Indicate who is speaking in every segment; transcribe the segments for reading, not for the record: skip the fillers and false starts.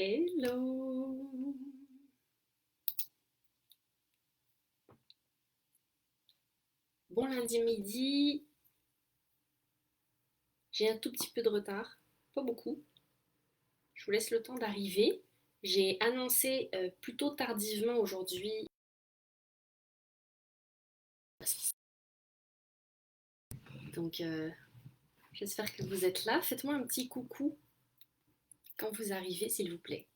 Speaker 1: Hello! Bon lundi midi, j'ai un tout petit peu de retard, pas beaucoup. Je vous laisse le temps d'arriver. J'ai annoncé plutôt tardivement aujourd'hui, donc j'espère que vous êtes là. Faites-moi un petit coucou quand vous arrivez, s'il vous plaît.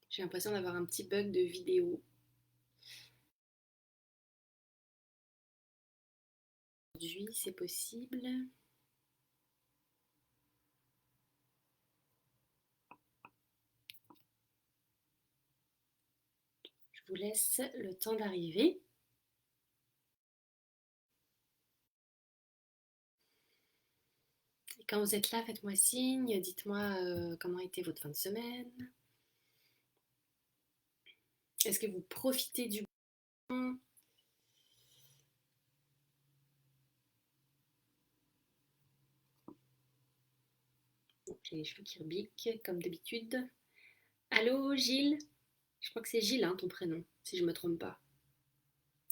Speaker 1: J'ai l'impression d'avoir un petit bug de vidéo. Aujourd'hui, c'est possible. Je vous laisse le temps d'arriver. Et quand vous êtes là, faites-moi signe, dites-moi comment était votre fin de semaine. Est-ce que vous profitez du bon? J'ai les cheveux qui rebiquent, comme d'habitude. Allô, Gilles? Je crois que c'est Gilles, hein, ton prénom, si je me trompe pas.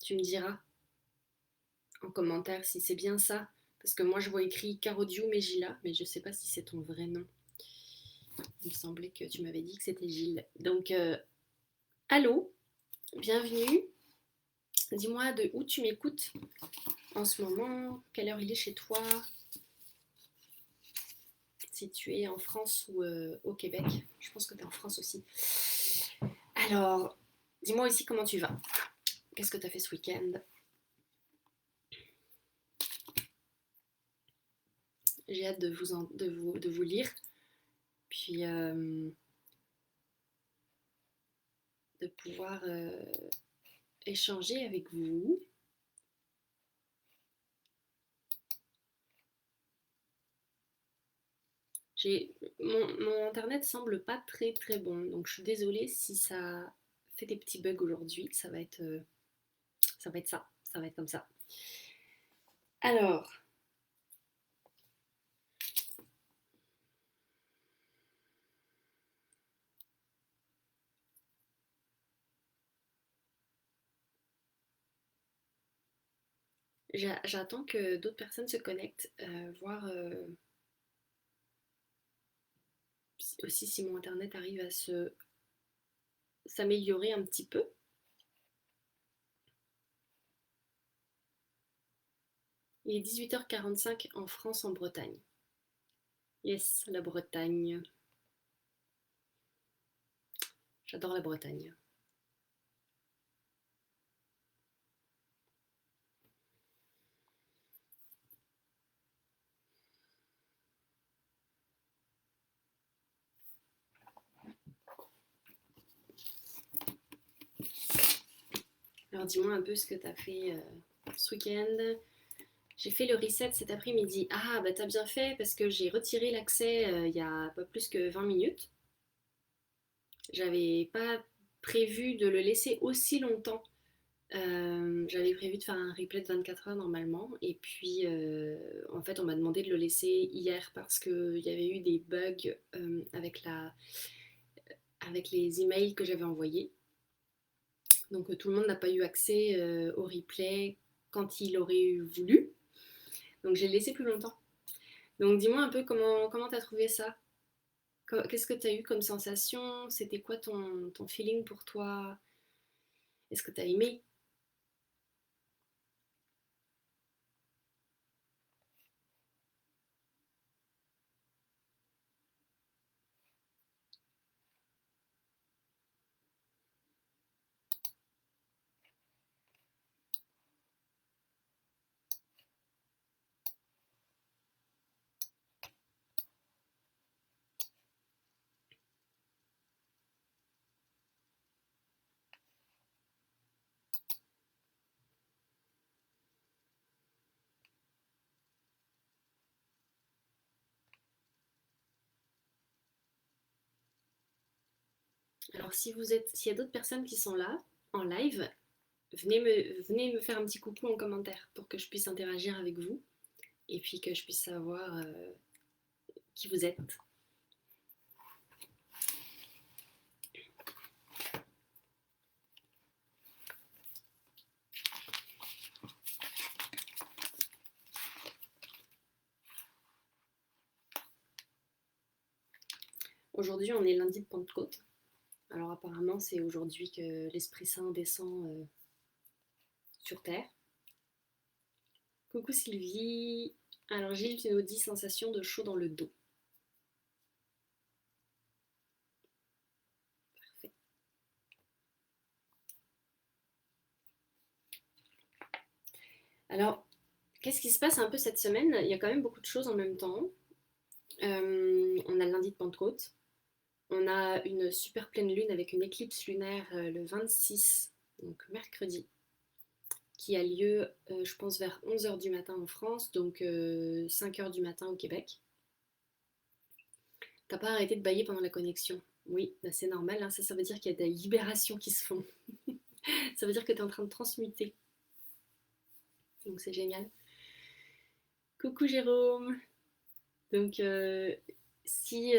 Speaker 1: Tu me diras en commentaire si c'est bien ça. Parce que moi, je vois écrit Carodium et Gila, mais je sais pas si c'est ton vrai nom. Il me semblait que tu m'avais dit que c'était Gilles. Donc, allô, bienvenue. Dis-moi de où tu m'écoutes en ce moment, quelle heure il est chez toi, si tu es en France ou au Québec. Je pense que tu es en France aussi. Alors, dis-moi aussi comment tu vas. Qu'est-ce que tu as fait ce week-end? J'ai hâte de vous lire, puis de pouvoir échanger avec vous. Mon internet semble pas très très bon, donc je suis désolée si ça fait des petits bugs aujourd'hui. Ça va être ça, ça va être comme ça. Alors, j'attends que d'autres personnes se connectent, voir aussi si mon internet arrive à s'améliorer un petit peu. Il est 18h45 en France, en Bretagne. Yes, la Bretagne. J'adore la Bretagne. Alors dis-moi un peu ce que tu as fait ce week-end. J'ai fait le reset cet après-midi. Ah, bah t'as bien fait parce que j'ai retiré l'accès il y a pas plus que 20 minutes. J'avais pas prévu de le laisser aussi longtemps. J'avais prévu de faire un replay de 24 heures normalement. Et puis, en fait, on m'a demandé de le laisser hier parce qu'il y avait eu des bugs avec les emails que j'avais envoyés. Donc, tout le monde n'a pas eu accès au replay quand il aurait voulu. Donc, j'ai laissé plus longtemps. Donc dis-moi un peu comment t'as trouvé ça? Qu'est-ce que t'as eu comme sensation? C'était quoi ton feeling pour toi? Est-ce que t'as aimé? Alors s'il y a d'autres personnes qui sont là, en live, venez me faire un petit coucou en commentaire pour que je puisse interagir avec vous et puis que je puisse savoir qui vous êtes. Aujourd'hui, on est lundi de Pentecôte. Alors apparemment, c'est aujourd'hui que l'Esprit Saint descend sur Terre. Coucou Sylvie. Alors Gilles, tu nous dis sensation de chaud dans le dos. Parfait. Alors, qu'est-ce qui se passe un peu cette semaine? Il y a quand même beaucoup de choses en même temps. On a le lundi de Pentecôte. On a une super pleine lune avec une éclipse lunaire le 26, donc mercredi, qui a lieu, je pense, vers 11h du matin en France, donc 5h du matin au Québec. T'as pas arrêté de bailler pendant la connexion? Oui, bah c'est normal, hein, ça veut dire qu'il y a des libérations qui se font. Ça veut dire que tu es en train de transmuter. Donc c'est génial. Coucou Jérôme. Donc si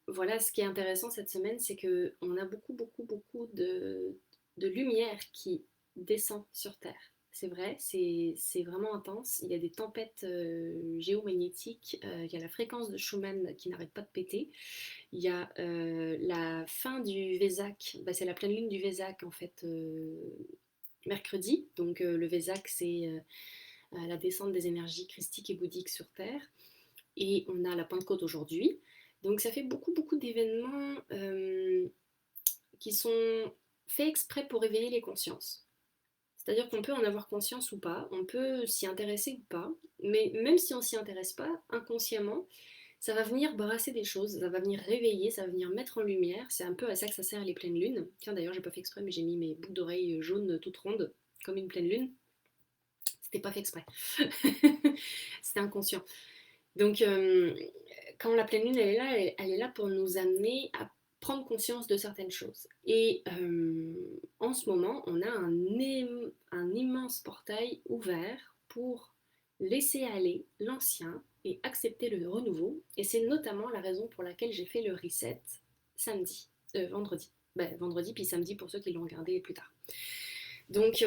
Speaker 1: voilà, ce qui est intéressant cette semaine, c'est que on a beaucoup de lumière qui descend sur Terre. C'est vrai, c'est vraiment intense. Il y a des tempêtes géomagnétiques, il y a la fréquence de Schumann qui n'arrête pas de péter. Il y a la fin du Vésac, bah, c'est la pleine lune du Vésac en fait, mercredi. Donc le Vésac, c'est la descente des énergies christiques et bouddhiques sur Terre. Et on a la Pentecôte aujourd'hui. Donc ça fait beaucoup d'événements qui sont faits exprès pour éveiller les consciences. C'est-à-dire qu'on peut en avoir conscience ou pas, on peut s'y intéresser ou pas, mais même si on s'y intéresse pas, inconsciemment, ça va venir brasser des choses, ça va venir réveiller, ça va venir mettre en lumière. C'est un peu à ça que ça sert les pleines lunes. Tiens, d'ailleurs, j'ai pas fait exprès, mais j'ai mis mes boucles d'oreilles jaunes toutes rondes, comme une pleine lune. C'était pas fait exprès. C'était inconscient. Donc, quand la pleine lune elle est là, elle est là pour nous amener à prendre conscience de certaines choses. Et en ce moment, on a un immense portail ouvert pour laisser aller l'ancien et accepter le renouveau. Et c'est notamment la raison pour laquelle j'ai fait le reset vendredi. Ben, vendredi, puis samedi pour ceux qui l'ont regardé plus tard. Donc,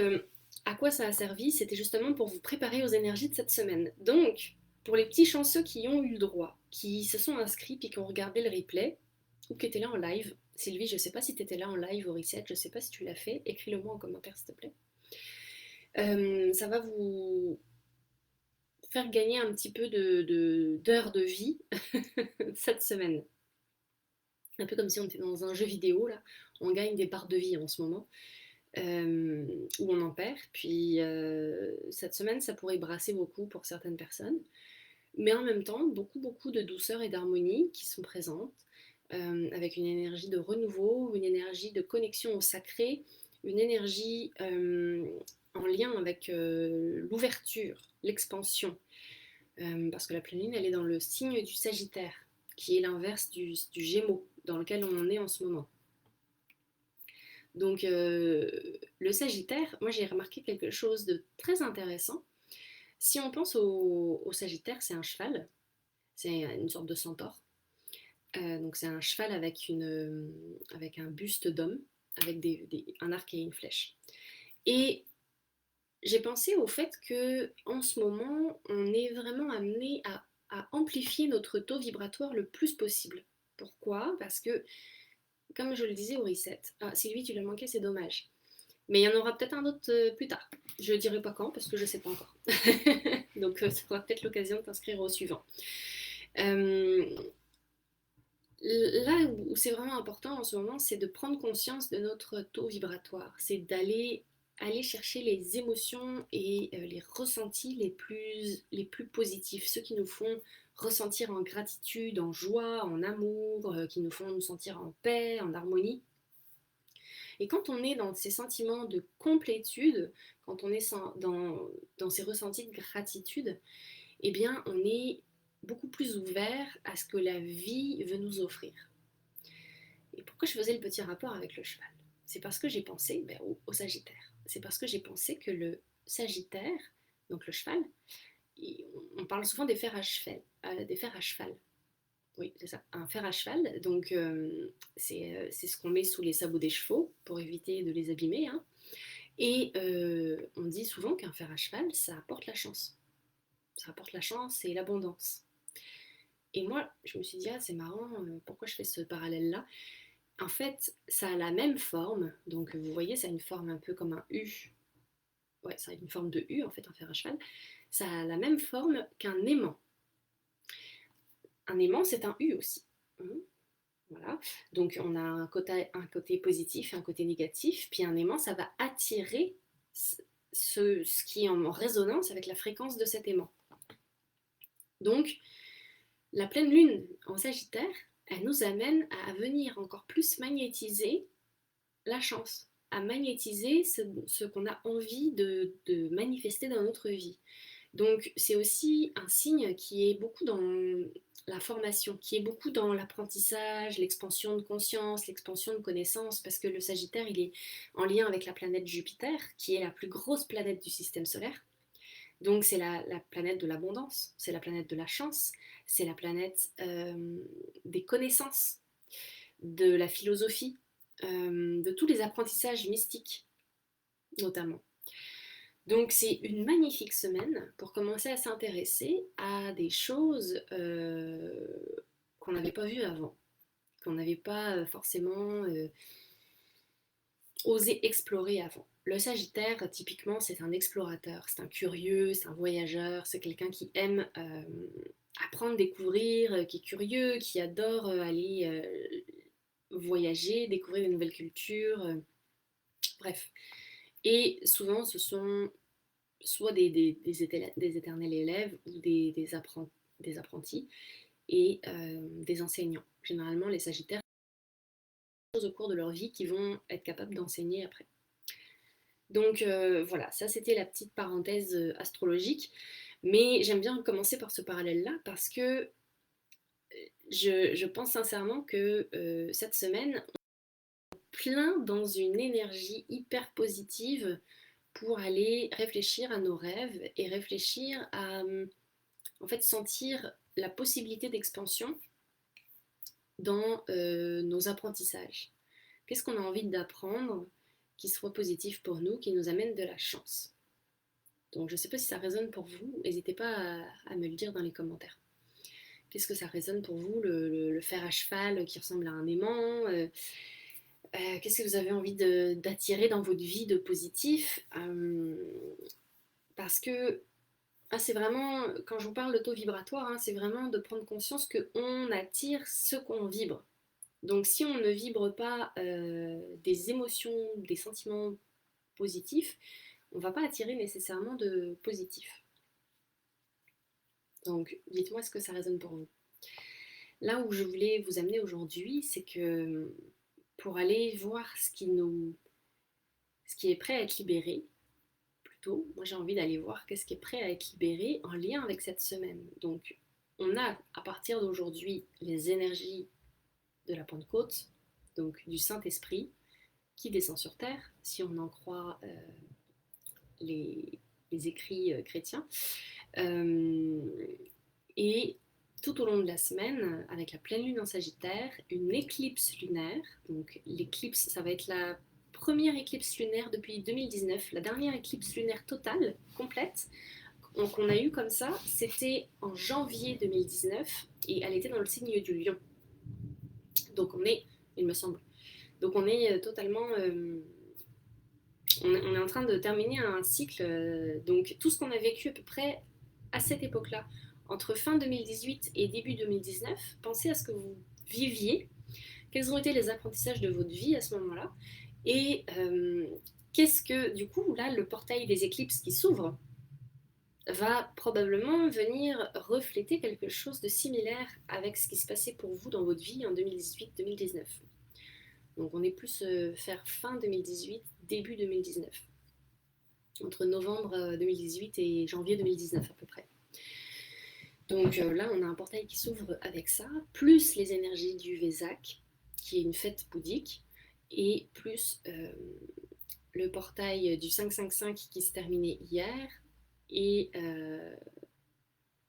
Speaker 1: à quoi ça a servi? C'était justement pour vous préparer aux énergies de cette semaine. Donc, pour les petits chanceux qui ont eu le droit, qui se sont inscrits puis qui ont regardé le replay, ou qui étaient là en live, Sylvie, je ne sais pas si tu étais là en live au reset, je ne sais pas si tu l'as fait, écris-le moi en commentaire s'il te plaît. Ça va vous faire gagner un petit peu d'heures de vie cette semaine. Un peu comme si on était dans un jeu vidéo, là. On gagne des barres de vie en ce moment. Où on en perd. Puis cette semaine, ça pourrait brasser beaucoup pour certaines personnes. Mais en même temps, beaucoup de douceur et d'harmonie qui sont présentes, avec une énergie de renouveau, une énergie de connexion au sacré, une énergie en lien avec l'ouverture, l'expansion. Parce que la pleine lune, elle est dans le signe du Sagittaire, qui est l'inverse du Gémeaux, dans lequel on en est en ce moment. Donc le Sagittaire, moi j'ai remarqué quelque chose de très intéressant. Si on pense au Sagittaire, c'est un cheval, c'est une sorte de centaure. Donc c'est un cheval avec un buste d'homme, avec un arc et une flèche. Et j'ai pensé au fait que en ce moment, on est vraiment amené à amplifier notre taux vibratoire le plus possible. Pourquoi? Parce que, comme je le disais au reset, ah, Sylvie, tu l'as manqué, c'est dommage. Mais il y en aura peut-être un autre plus tard. Je ne dirai pas quand parce que je ne sais pas encore. Donc ça sera peut-être l'occasion de t'inscrire au suivant. Là où c'est vraiment important en ce moment, c'est de prendre conscience de notre taux vibratoire. C'est aller chercher les émotions et les ressentis les plus positifs, ceux qui nous font ressentir en gratitude, en joie, en amour, qui nous font nous sentir en paix, en harmonie. Et quand on est dans ces sentiments de complétude, quand on est dans ces ressentis de gratitude, eh bien, on est beaucoup plus ouvert à ce que la vie veut nous offrir. Et pourquoi je faisais le petit rapport avec le cheval? C'est parce que j'ai pensé au Sagittaire. C'est parce que j'ai pensé que le Sagittaire, donc le cheval, on parle souvent des fers à cheval, des fers à cheval. Oui, c'est ça, un fer à cheval. Donc, c'est ce qu'on met sous les sabots des chevaux pour éviter de les abîmer, hein. Et on dit souvent qu'un fer à cheval, ça apporte la chance. Ça apporte la chance et l'abondance. Et moi, je me suis dit, ah, c'est marrant, pourquoi je fais ce parallèle-là? En fait, ça a la même forme. Donc, vous voyez, ça a une forme un peu comme un U. Ouais, ça a une forme de U, en fait, un fer à cheval. Ça a la même forme qu'un aimant. Un aimant, c'est un U aussi. Voilà. Donc on a un côté positif et un côté négatif. Puis un aimant, ça va attirer ce qui est en résonance avec la fréquence de cet aimant. Donc la pleine lune en Sagittaire, elle nous amène à venir encore plus magnétiser la chance, à magnétiser ce qu'on a envie de manifester dans notre vie. Donc c'est aussi un signe qui est beaucoup dans la formation, qui est beaucoup dans l'apprentissage, l'expansion de conscience, l'expansion de connaissances, parce que le Sagittaire, il est en lien avec la planète Jupiter, qui est la plus grosse planète du système solaire. Donc c'est la planète de l'abondance, c'est la planète de la chance, c'est la planète des connaissances, de la philosophie, de tous les apprentissages mystiques notamment. Donc c'est une magnifique semaine pour commencer à s'intéresser à des choses qu'on n'avait pas vues avant, qu'on n'avait pas forcément osé explorer avant. Le Sagittaire, typiquement, c'est un explorateur, c'est un curieux, c'est un voyageur, c'est quelqu'un qui aime apprendre, découvrir, qui est curieux, qui adore aller voyager, découvrir de nouvelles cultures, bref. Et souvent, ce sont soit des éternels élèves ou des apprentis et des enseignants. Généralement, les Sagittaires ont des choses au cours de leur vie qui vont être capables d'enseigner après. Donc voilà, ça c'était la petite parenthèse astrologique. Mais j'aime bien commencer par ce parallèle-là parce que je pense sincèrement que cette semaine, on est plein dans une énergie hyper positive pour aller réfléchir à nos rêves et réfléchir à en fait sentir la possibilité d'expansion dans nos apprentissages. Qu'est-ce qu'on a envie d'apprendre qui soit positif pour nous, qui nous amène de la chance. Donc je ne sais pas si ça résonne pour vous, n'hésitez pas à me le dire dans les commentaires. Qu'est-ce que ça résonne pour vous, le fer à cheval qui ressemble à un aimant qu'est-ce que vous avez envie d'attirer dans votre vie de positif parce que c'est vraiment, quand je vous parle de taux vibratoire, c'est vraiment de prendre conscience qu'on attire ce qu'on vibre. Donc si on ne vibre pas des émotions, des sentiments positifs, on ne va pas attirer nécessairement de positif. Donc dites-moi ce que ça résonne pour vous. Là où je voulais vous amener aujourd'hui, c'est que pour aller voir ce qui est prêt à être libéré, plutôt, moi j'ai envie d'aller voir qu'est-ce qui est prêt à être libéré en lien avec cette semaine. Donc on a à partir d'aujourd'hui les énergies de la Pentecôte, donc du Saint-Esprit, qui descend sur terre, si on en croit les écrits chrétiens. Et tout au long de la semaine, avec la pleine lune en Sagittaire, une éclipse lunaire. Donc l'éclipse, ça va être la première éclipse lunaire depuis 2019, la dernière éclipse lunaire totale, complète, qu'on a eue comme ça, c'était en janvier 2019 et elle était dans le signe du Lion. Donc on est, il me semble, donc on est totalement... on est en train de terminer un cycle, donc tout ce qu'on a vécu à peu près à cette époque-là, entre fin 2018 et début 2019, pensez à ce que vous viviez, quels ont été les apprentissages de votre vie à ce moment-là, et qu'est-ce que, du coup, là, le portail des éclipses qui s'ouvre va probablement venir refléter quelque chose de similaire avec ce qui se passait pour vous dans votre vie en 2018-2019. Donc on est plus vers fin 2018, début 2019. Entre novembre 2018 et janvier 2019 à peu près. Donc là, on a un portail qui s'ouvre avec ça, plus les énergies du Vésac, qui est une fête bouddhique, et plus le portail du 555 qui s'est terminé hier, et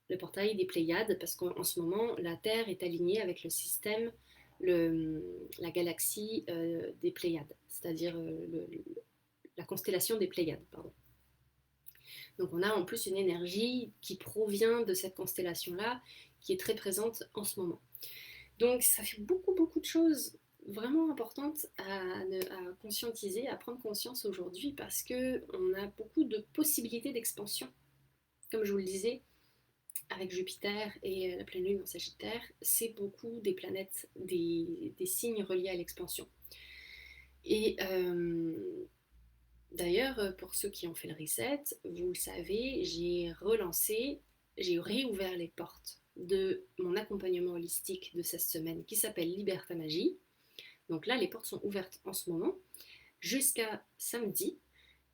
Speaker 1: le portail des Pléiades, parce qu'en ce moment, la Terre est alignée avec le système, la galaxie des Pléiades, c'est-à-dire la constellation des Pléiades, pardon. Donc on a en plus une énergie qui provient de cette constellation-là, qui est très présente en ce moment. Donc ça fait beaucoup, beaucoup de choses vraiment importantes à conscientiser, à prendre conscience aujourd'hui, parce qu'on a beaucoup de possibilités d'expansion. Comme je vous le disais, avec Jupiter et la pleine lune en Sagittaire, c'est beaucoup des planètes, des signes reliés à l'expansion. Et d'ailleurs, pour ceux qui ont fait le reset, vous le savez, j'ai réouvert les portes de mon accompagnement holistique de cette semaine qui s'appelle Liberta Magie. Donc là, les portes sont ouvertes en ce moment jusqu'à samedi.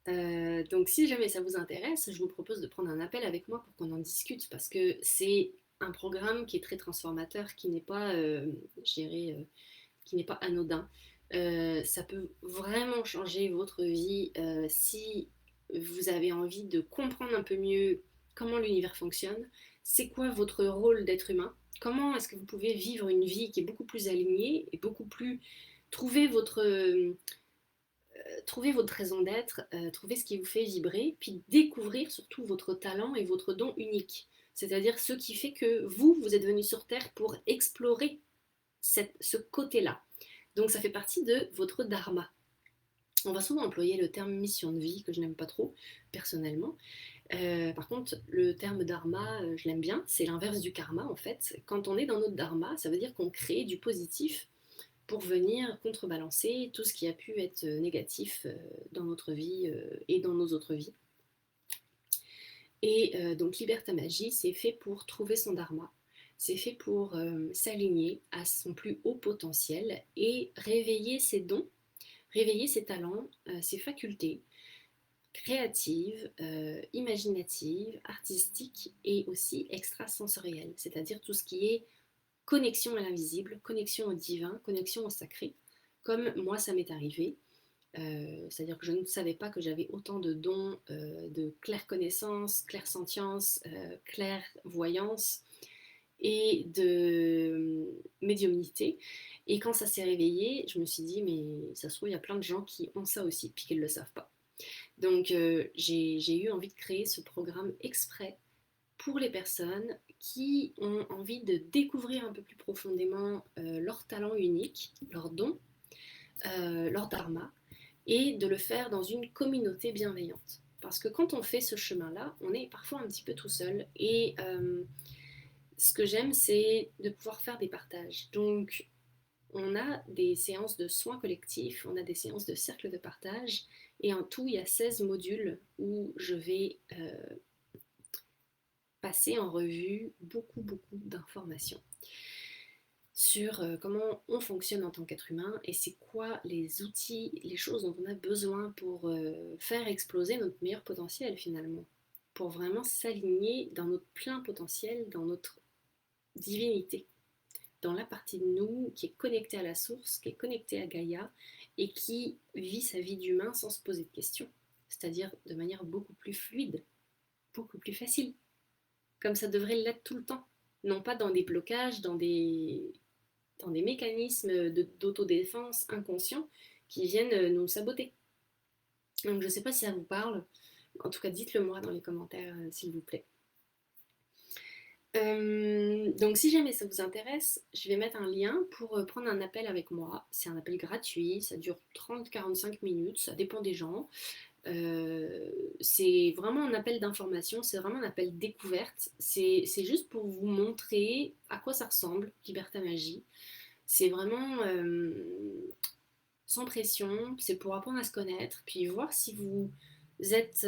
Speaker 1: Donc si jamais ça vous intéresse, je vous propose de prendre un appel avec moi pour qu'on en discute, parce que c'est un programme qui est très transformateur, qui n'est pas, qui n'est pas anodin. Ça peut vraiment changer votre vie si vous avez envie de comprendre un peu mieux comment l'univers fonctionne, c'est quoi votre rôle d'être humain, comment est-ce que vous pouvez vivre une vie qui est beaucoup plus alignée et beaucoup plus trouver trouver votre raison d'être, trouver ce qui vous fait vibrer, puis découvrir surtout votre talent et votre don unique. C'est-à-dire ce qui fait que vous êtes venu sur Terre pour explorer ce côté-là. Donc ça fait partie de votre dharma. On va souvent employer le terme mission de vie, que je n'aime pas trop, personnellement. Par contre, le terme dharma, je l'aime bien. C'est l'inverse du karma, en fait. Quand on est dans notre dharma, ça veut dire qu'on crée du positif pour venir contrebalancer tout ce qui a pu être négatif dans notre vie et dans nos autres vies. Et donc Liberta Magie, c'est fait pour trouver son dharma. C'est fait pour s'aligner à son plus haut potentiel et réveiller ses dons, réveiller ses talents, ses facultés créatives, imaginatives, artistiques et aussi extrasensorielles, c'est-à-dire tout ce qui est connexion à l'invisible, connexion au divin, connexion au sacré, comme moi ça m'est arrivé. C'est-à-dire que je ne savais pas que j'avais autant de dons de clair-connaissance, clair-sentience, clairvoyance et de médiumnité. Et quand ça s'est réveillé, je me suis dit, mais ça se trouve, il y a plein de gens qui ont ça aussi, puis qui ne le savent pas. Donc j'ai eu envie de créer ce programme exprès pour les personnes qui ont envie de découvrir un peu plus profondément leur talent unique, leurs dons, leur dharma, et de le faire dans une communauté bienveillante. Parce que quand on fait ce chemin-là, on est parfois un petit peu tout seul. Et ce que j'aime, c'est de pouvoir faire des partages. Donc, on a des séances de soins collectifs, on a des séances de cercle de partage, et en tout, il y a 16 modules où je vais passer en revue beaucoup, beaucoup d'informations sur comment on fonctionne en tant qu'être humain et c'est quoi les outils, les choses dont on a besoin pour faire exploser notre meilleur potentiel finalement, pour vraiment s'aligner dans notre plein potentiel, dans notre divinité, dans la partie de nous qui est connectée à la source, qui est connectée à Gaïa et qui vit sa vie d'humain sans se poser de questions, c'est-à-dire de manière beaucoup plus fluide, beaucoup plus facile, comme ça devrait l'être tout le temps, non pas dans des blocages, dans des mécanismes d'autodéfense inconscients qui viennent nous saboter. Donc je ne sais pas si ça vous parle, en tout cas dites-le moi dans les commentaires s'il vous plaît. Donc si jamais ça vous intéresse, je vais mettre un lien pour prendre un appel avec moi. C'est un appel gratuit, ça dure 30-45 minutes, ça dépend des gens. C'est vraiment un appel d'information, c'est vraiment un appel découverte. C'est juste pour vous montrer à quoi ça ressemble, Liberta Magie. C'est vraiment sans pression, c'est pour apprendre à se connaître, puis voir si vous êtes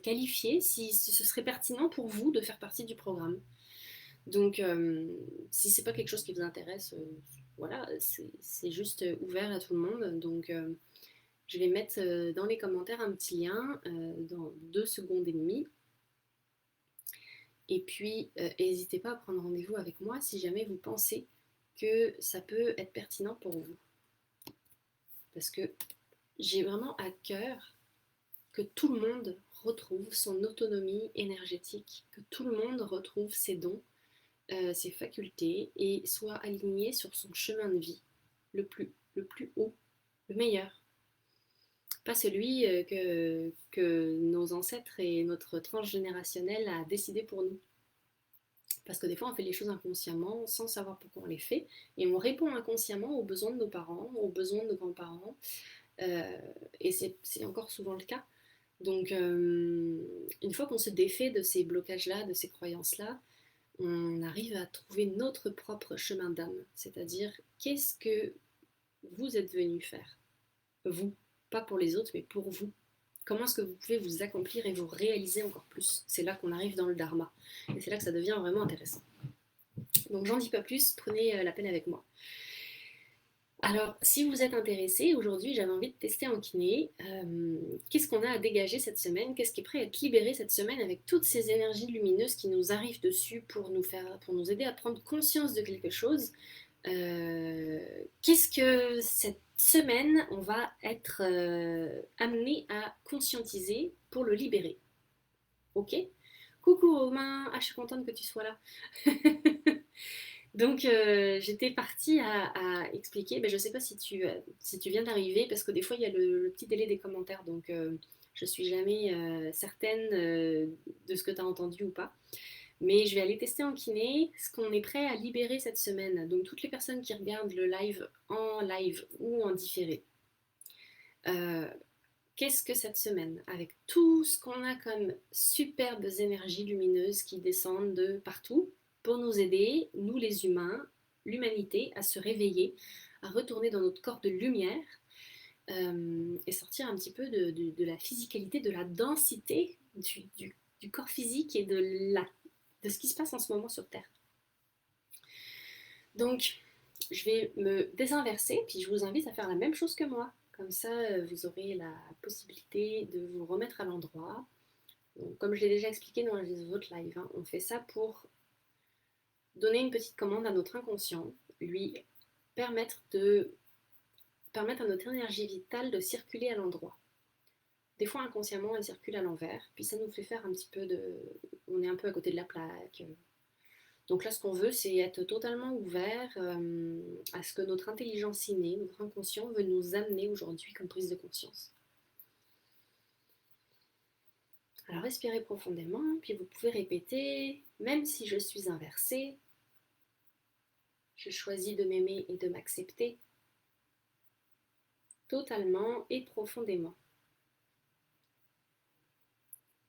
Speaker 1: qualifié, si ce serait pertinent pour vous de faire partie du programme. Donc, si c'est pas quelque chose qui vous intéresse, voilà, c'est juste ouvert à tout le monde. Donc, je vais mettre dans les commentaires un petit lien dans 2 secondes et demie. Et puis, n'hésitez pas à prendre rendez-vous avec moi si jamais vous pensez que ça peut être pertinent pour vous. parce que j'ai vraiment à cœur que tout le monde retrouve son autonomie énergétique, que tout le monde retrouve ses dons, ses facultés et soit aligné sur son chemin de vie le plus haut, le meilleur. Pas celui que nos ancêtres et notre transgénérationnel a décidé pour nous. Parce que des fois, on fait les choses inconsciemment, sans savoir pourquoi on les fait, et on répond inconsciemment aux besoins de nos parents, aux besoins de nos grands-parents, euh, et c'est encore souvent le cas. Donc, une fois qu'on se défait de ces blocages-là, de ces croyances-là, on arrive à trouver notre propre chemin d'âme, c'est-à-dire qu'est-ce que vous êtes venu faire, vous, pas pour les autres, mais pour vous. Comment est-ce que vous pouvez vous accomplir et vous réaliser encore plus? C'est là qu'on arrive dans le dharma, et c'est là que ça devient vraiment intéressant. Donc j'en dis pas plus, prenez la peine avec moi. Alors, si vous êtes intéressé, aujourd'hui j'avais envie de tester en kiné. Qu'est-ce qu'on a à dégager cette semaine? Qu'est-ce qui est prêt à être libéré cette semaine avec toutes ces énergies lumineuses qui nous arrivent dessus pour nous aider à prendre conscience de quelque chose? Qu'est-ce que cette semaine on va être amené à conscientiser pour le libérer? Ok? Coucou Romain, ah je suis contente que tu sois là. Donc j'étais partie à expliquer, ben, je ne sais pas si tu viens d'arriver, parce que des fois il y a le petit délai des commentaires, donc je ne suis jamais certaine de ce que tu as entendu ou pas. Mais je vais aller tester en kiné ce qu'on est prêt à libérer cette semaine. Donc toutes les personnes qui regardent le live en live ou en différé. Euh, Qu'est-ce que cette semaine, avec tout ce qu'on a comme superbes énergies lumineuses qui descendent de partout, pour nous aider, nous les humains, l'humanité, à se réveiller, à retourner dans notre corps de lumière et sortir un petit peu de la physicalité, de la densité du corps physique et de ce qui se passe en ce moment sur Terre. Donc, je vais me désinverser, puis je vous invite à faire la même chose que moi. Comme ça, vous aurez la possibilité de vous remettre à l'endroit. Donc, comme je l'ai déjà expliqué dans les autres lives, hein, on fait ça pour donner une petite commande à notre inconscient, lui permettre, permettre à notre énergie vitale de circuler à l'endroit. Des fois, inconsciemment, elle circule à l'envers, puis ça nous fait faire un petit peu de... On est un peu à côté de la plaque. Donc là, ce qu'on veut, c'est être totalement ouvert à ce que notre intelligence innée, notre inconscient veut nous amener aujourd'hui comme prise de conscience. Alors respirez profondément, puis vous pouvez répéter, même si je suis inversée, je choisis de m'aimer et de m'accepter totalement et profondément.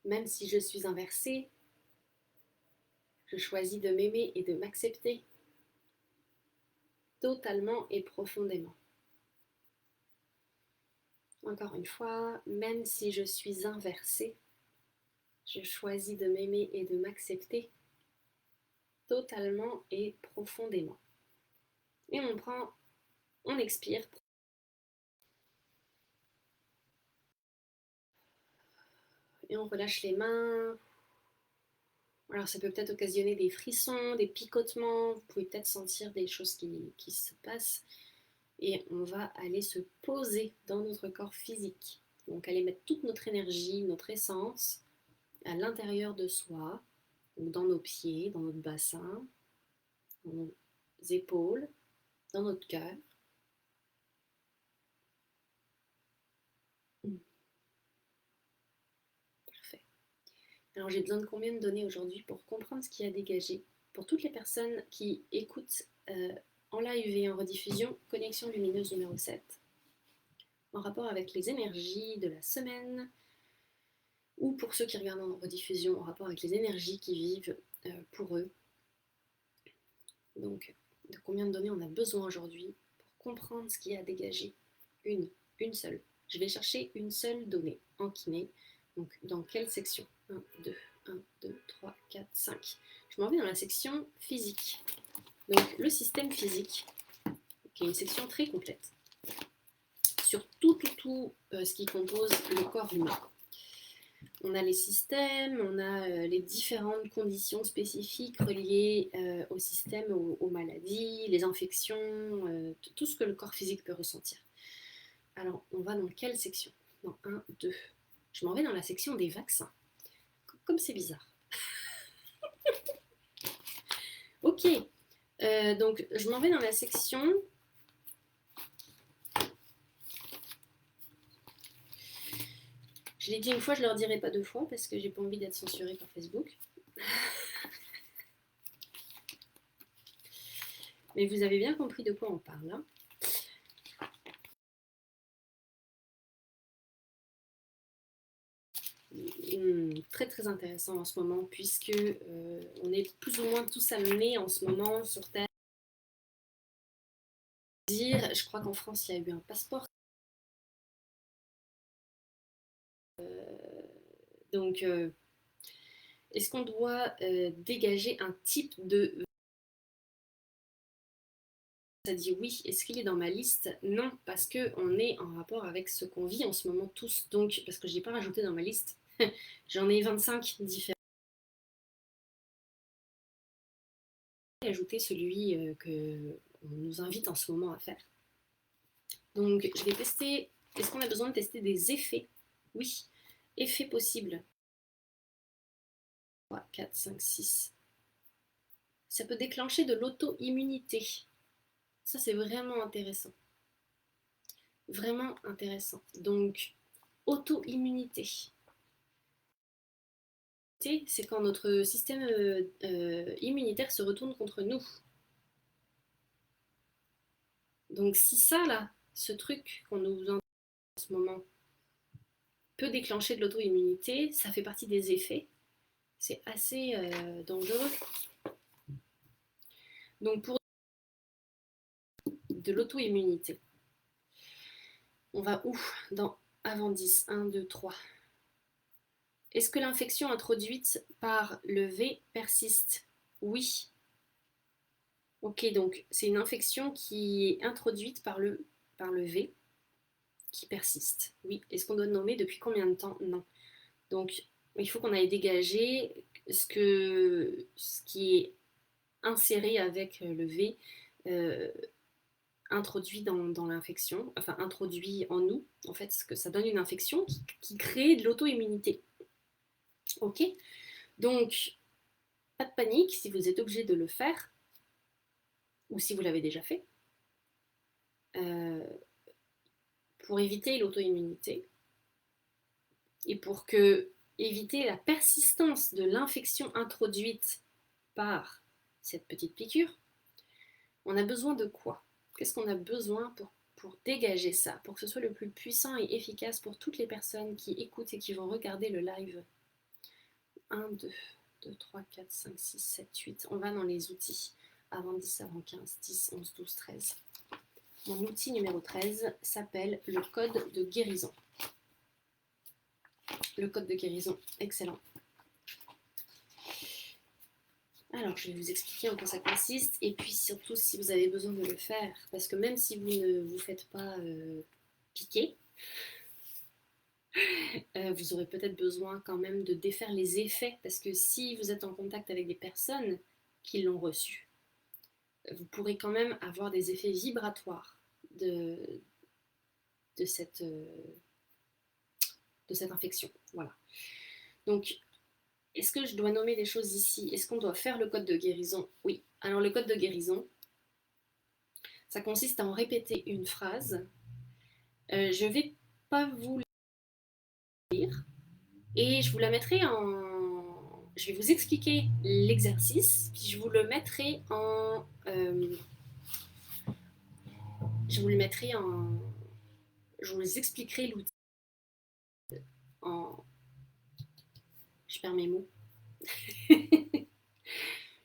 Speaker 1: Même si je suis inversée, je choisis de m'aimer et de m'accepter totalement et profondément. Encore une fois, même si je suis inversée, je choisis de m'aimer et de m'accepter totalement et profondément. Et on expire. Et on relâche les mains. Alors ça peut peut-être occasionner des frissons, des picotements, vous pouvez peut-être sentir des choses qui se passent. Et on va aller se poser dans notre corps physique. Donc aller mettre toute notre énergie, notre essence à l'intérieur de soi, donc dans nos pieds, dans notre bassin, dans nos épaules, dans notre cœur. Parfait. Alors j'ai besoin de combien de données aujourd'hui pour comprendre ce qui a dégagé? Pour toutes les personnes qui écoutent en live et en rediffusion, Connexion Lumineuse numéro 7, en rapport avec les énergies de la semaine, ou pour ceux qui regardent en rediffusion, en rapport avec les énergies qui vivent pour eux. Donc, de combien de données on a besoin aujourd'hui pour comprendre ce qui a dégagé? Une seule. Je vais chercher une seule donnée en kiné. Donc, dans quelle section? 1, 2, 3, 4, 5. Je m'en vais dans la section physique. Donc, le système physique, qui est une section très complète, sur tout ce qui compose le corps humain. On a les systèmes, on a les différentes conditions spécifiques reliées au système, aux maladies, les infections, tout ce que le corps physique peut ressentir. Alors, on va dans quelle section? Dans 1, 2. Je m'en vais dans la section des vaccins. Comme c'est bizarre. Ok. Donc, je m'en vais dans la section... Je l'ai dit une fois, je ne leur dirai pas deux fois parce que j'ai pas envie d'être censurée par Facebook. Mais vous avez bien compris de quoi on parle. Hein. Très très intéressant en ce moment puisque on est plus ou moins tous amenés en ce moment sur Terre. Je crois qu'en France il y a eu un passeport. Donc est-ce qu'on doit dégager un type de... Ça dit oui. Est-ce qu'il est dans ma liste? Non, parce qu'on est en rapport avec ce qu'on vit en ce moment tous. Donc, parce que je n'ai pas rajouté dans ma liste. J'en ai 25 différents. J'ai ajouté celui qu'on nous invite en ce moment à faire. Donc, je vais tester. Est-ce qu'on a besoin de tester des effets? Oui. Effets possibles. 3, 4, 5, 6. Ça peut déclencher de l'auto-immunité. Ça, c'est vraiment intéressant. Vraiment intéressant. Donc, auto-immunité. C'est quand notre système immunitaire se retourne contre nous. Donc si ça, là, ce truc qu'on nous entend en ce moment, peut déclencher de l'auto-immunité, ça fait partie des effets. C'est assez dangereux. Donc pour de l'auto-immunité, on va où? Dans avant 10, 1, 2, 3. Est-ce que l'infection introduite par le V persiste? Oui. Ok, donc c'est une infection qui est introduite par le V qui persiste. Oui. Est-ce qu'on doit nommer depuis combien de temps? Non. Donc il faut qu'on aille dégager ce qui est inséré avec le V, introduit dans l'infection, enfin introduit en nous, en fait, ce que ça donne une infection qui crée de l'auto-immunité. Ok? Donc, pas de panique si vous êtes obligé de le faire, ou si vous l'avez déjà fait, pour éviter l'auto-immunité, et pour éviter la persistance de l'infection introduite par cette petite piqûre, on a besoin de quoi? Qu'est-ce qu'on a besoin pour dégager ça, pour que ce soit le plus puissant et efficace pour toutes les personnes qui écoutent et qui vont regarder le live? 1, 2, 2, 3, 4, 5, 6, 7, 8. On va dans les outils. Avant 10, avant 15, 10, 11, 12, 13. Mon outil numéro 13 s'appelle le code de guérison. Le code de guérison, excellent. Alors, je vais vous expliquer en quoi ça consiste et puis surtout si vous avez besoin de le faire. Parce que même si vous ne vous faites pas piquer, vous aurez peut-être besoin quand même de défaire les effets. Parce que si vous êtes en contact avec des personnes qui l'ont reçu, vous pourrez quand même avoir des effets vibratoires de cette infection. Voilà. Donc, est-ce que je dois nommer des choses ici? Est-ce qu'on doit faire le code de guérison? Oui. Alors, le code de guérison, ça consiste à en répéter une phrase. Je ne vais pas vous lire et je vous la mettrai en... Je vais vous expliquer l'exercice, puis je vous le mettrai en... Je vous le mettrai en... Je vous expliquerai l'outil en... Je perds mes mots.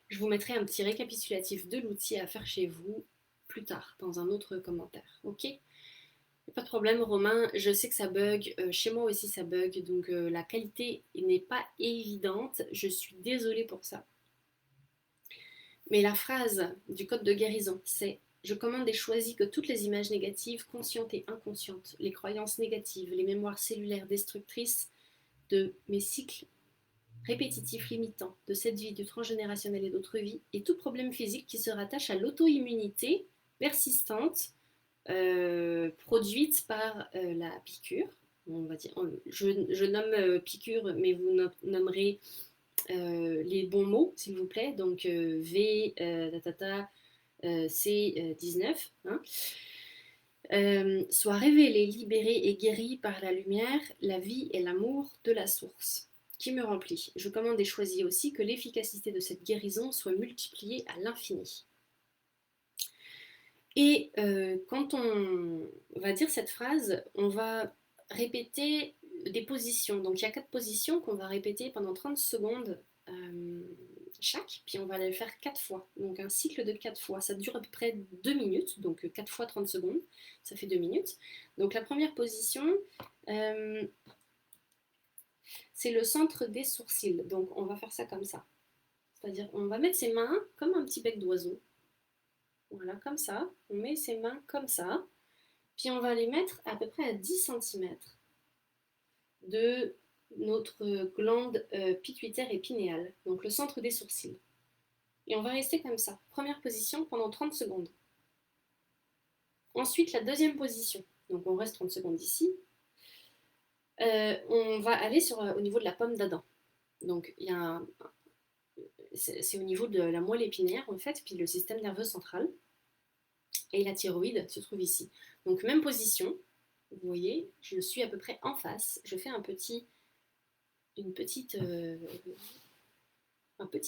Speaker 1: Je vous mettrai un petit récapitulatif de l'outil à faire chez vous plus tard, dans un autre commentaire. Ok? Pas de problème, Romain. Je sais que ça bug. Chez moi aussi, ça bug. Donc, la qualité n'est pas évidente. Je suis désolée pour ça. Mais la phrase du code de guérison, c'est: je commande et choisis que toutes les images négatives, conscientes et inconscientes, les croyances négatives, les mémoires cellulaires destructrices de mes cycles répétitifs limitants, de cette vie, du transgénérationnel et d'autres vies, et tout problème physique qui se rattache à l'auto-immunité persistante produite par la piqûre. On va dire, je nomme piqûre, mais vous nommerez les bons mots, s'il vous plaît. Donc V, C19. Hein. Soit révélé, libéré et guéri par la lumière, la vie et l'amour de la source, qui me remplit. Je commande et choisis aussi que l'efficacité de cette guérison soit multipliée à l'infini. Et quand on va dire cette phrase, on va répéter des positions. Donc il y a 4 positions qu'on va répéter pendant 30 secondes chaque, puis on va les faire 4 fois. Donc un cycle de 4 fois, ça dure à peu près 2 minutes, donc 4 fois 30 secondes, ça fait 2 minutes. Donc la première position, c'est le centre des sourcils. Donc on va faire ça comme ça. C'est-à-dire on va mettre ses mains comme un petit bec d'oiseau. Voilà, comme ça. On met ses mains comme ça. Puis on va les mettre à peu près à 10 centimètres de notre glande pituitaire et pinéale, donc le centre des sourcils. Et on va rester comme ça, première position pendant 30 secondes. Ensuite, la deuxième position, donc on reste 30 secondes ici. On va aller au niveau de la pomme d'Adam. Donc c'est au niveau de la moelle épinière en fait, puis le système nerveux central. Et la thyroïde se trouve ici. Donc même position, vous voyez, je suis à peu près en face, je fais un petit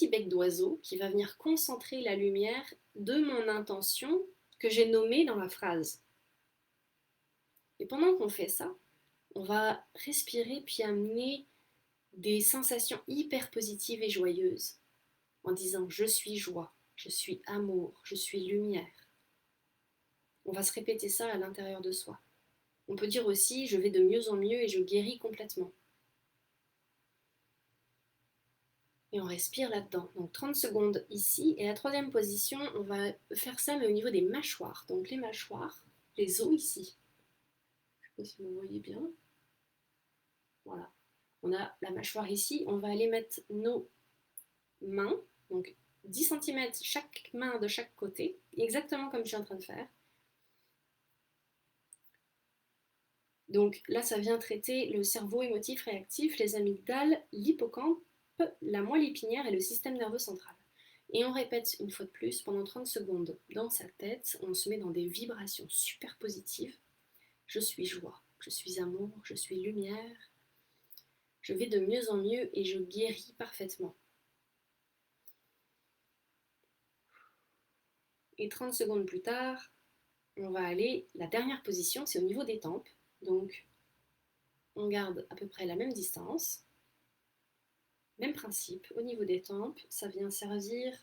Speaker 1: bec d'oiseau qui va venir concentrer la lumière de mon intention que j'ai nommée dans la phrase. Et pendant qu'on fait ça, on va respirer puis amener des sensations hyper positives et joyeuses en disant je suis joie, je suis amour, je suis lumière. On va se répéter ça à l'intérieur de soi. On peut dire aussi je vais de mieux en mieux et je guéris complètement. Et on respire là-dedans. Donc 30 secondes ici. Et la troisième position, on va faire ça mais au niveau des mâchoires. Donc les mâchoires, les os ici. Je ne sais pas si vous voyez bien. Voilà. On a la mâchoire ici. On va aller mettre nos mains. Donc 10 centimètres chaque main de chaque côté. Exactement comme je suis en train de faire. Donc là, ça vient traiter le cerveau émotif réactif, les amygdales, l'hippocampe, la moelle épinière et le système nerveux central. Et on répète une fois de plus pendant 30 secondes dans sa tête, on se met dans des vibrations super positives. Je suis joie, je suis amour, je suis lumière, je vais de mieux en mieux et je guéris parfaitement. Et 30 secondes plus tard, on va aller, la dernière position, c'est au niveau des tempes. Donc, on garde à peu près la même distance. Même principe, au niveau des tempes, ça vient servir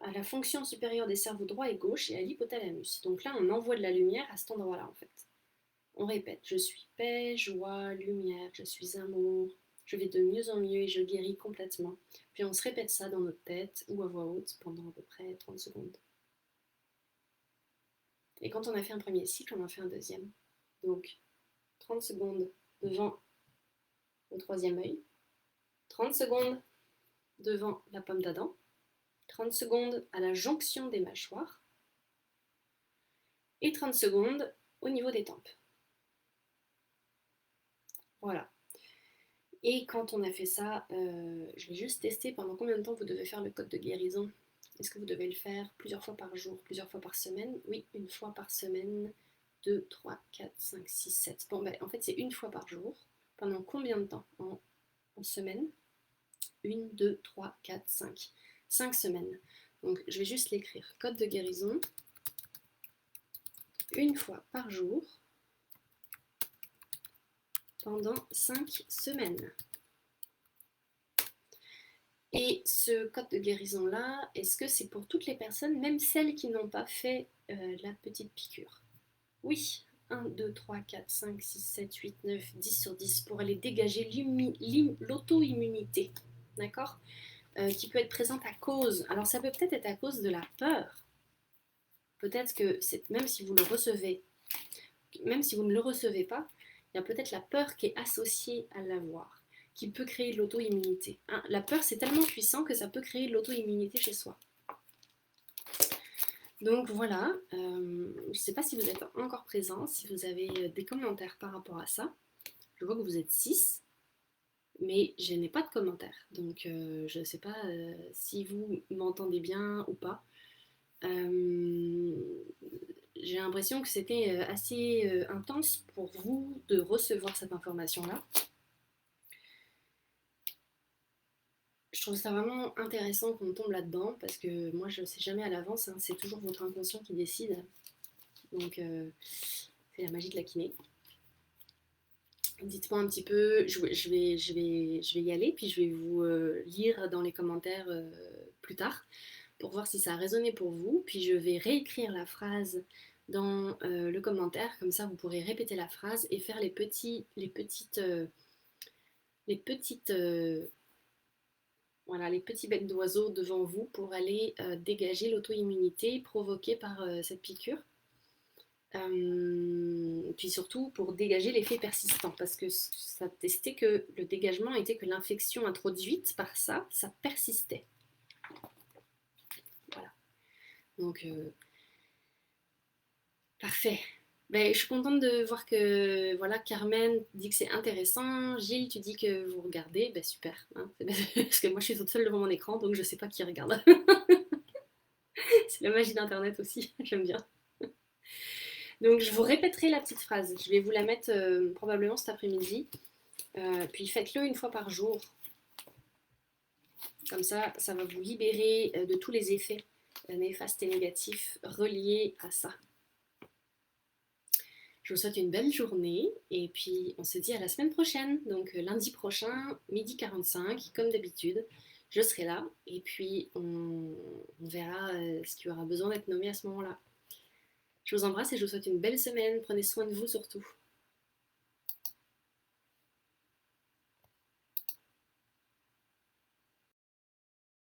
Speaker 1: à la fonction supérieure des cerveaux droit et gauche et à l'hypothalamus. Donc là, on envoie de la lumière à cet endroit-là, en fait. On répète, je suis paix, joie, lumière, je suis amour, je vais de mieux en mieux et je guéris complètement. Puis on se répète ça dans notre tête ou à voix haute pendant à peu près 30 secondes. Et quand on a fait un premier cycle, on en fait un deuxième. Donc 30 secondes devant le troisième œil, 30 secondes devant la pomme d'Adam, 30 secondes à la jonction des mâchoires et 30 secondes au niveau des tempes. Voilà. Et quand on a fait ça, je vais juste tester pendant combien de temps vous devez faire le code de guérison. Est-ce que vous devez le faire plusieurs fois par jour, plusieurs fois par semaine? Oui, une fois par semaine, 2, 3, 4, 5, 6, 7. Bon, ben, en fait, c'est une fois par jour. Pendant combien de temps en semaine? 1, 2, 3, 4, 5. 5 semaines. Donc, je vais juste l'écrire. Code de guérison. Une fois par jour. Pendant 5 semaines. Et ce code de guérison-là, est-ce que c'est pour toutes les personnes, même celles qui n'ont pas fait la petite piqûre? Oui, 1, 2, 3, 4, 5, 6, 7, 8, 9, 10 sur 10 pour aller dégager l'auto-immunité, d'accord, qui peut être présente à cause. Alors ça peut peut-être être à cause de la peur. Peut-être que même si vous le recevez, même si vous ne le recevez pas, il y a peut-être la peur qui est associée à l'avoir, qui peut créer de l'auto-immunité. La peur, c'est tellement puissant que ça peut créer de l'auto-immunité chez soi. Donc voilà, je ne sais pas si vous êtes encore présents, si vous avez des commentaires par rapport à ça. Je vois que vous êtes 6, mais je n'ai pas de commentaires. Donc je ne sais pas si vous m'entendez bien ou pas. Euh, j'ai l'impression que c'était assez intense pour vous de recevoir cette information-là. Je trouve ça vraiment intéressant qu'on tombe là-dedans parce que moi je ne sais jamais à l'avance, hein, c'est toujours votre inconscient qui décide. Donc c'est la magie de la kiné. Dites-moi un petit peu, je vais y aller, puis je vais vous lire dans les commentaires plus tard pour voir si ça a résonné pour vous. Puis je vais réécrire la phrase dans le commentaire, comme ça vous pourrez répéter la phrase et faire les petites voilà, les petits becs d'oiseaux devant vous pour aller dégager l'auto-immunité provoquée par cette piqûre. Puis surtout pour dégager l'effet persistant, parce que ça testait que le dégagement était que l'infection introduite par ça, ça persistait. Voilà. Donc, parfait. Ben, je suis contente de voir que voilà, Carmen dit que c'est intéressant. Gilles, tu dis que vous regardez. Ben, super. Hein. Parce que moi, je suis toute seule devant mon écran, donc je ne sais pas qui regarde. C'est la magie d'Internet aussi. J'aime bien. Donc, je vous répéterai la petite phrase. Je vais vous la mettre probablement cet après-midi. Puis faites-le une fois par jour. Comme ça va vous libérer de tous les effets néfastes et négatifs reliés à ça. Je vous souhaite une belle journée et puis on se dit à la semaine prochaine. Donc lundi prochain, 12h45, comme d'habitude, je serai là et puis on verra ce qui aura besoin d'être nommé à ce moment-là. Je vous embrasse et je vous souhaite une belle semaine. Prenez soin de vous surtout.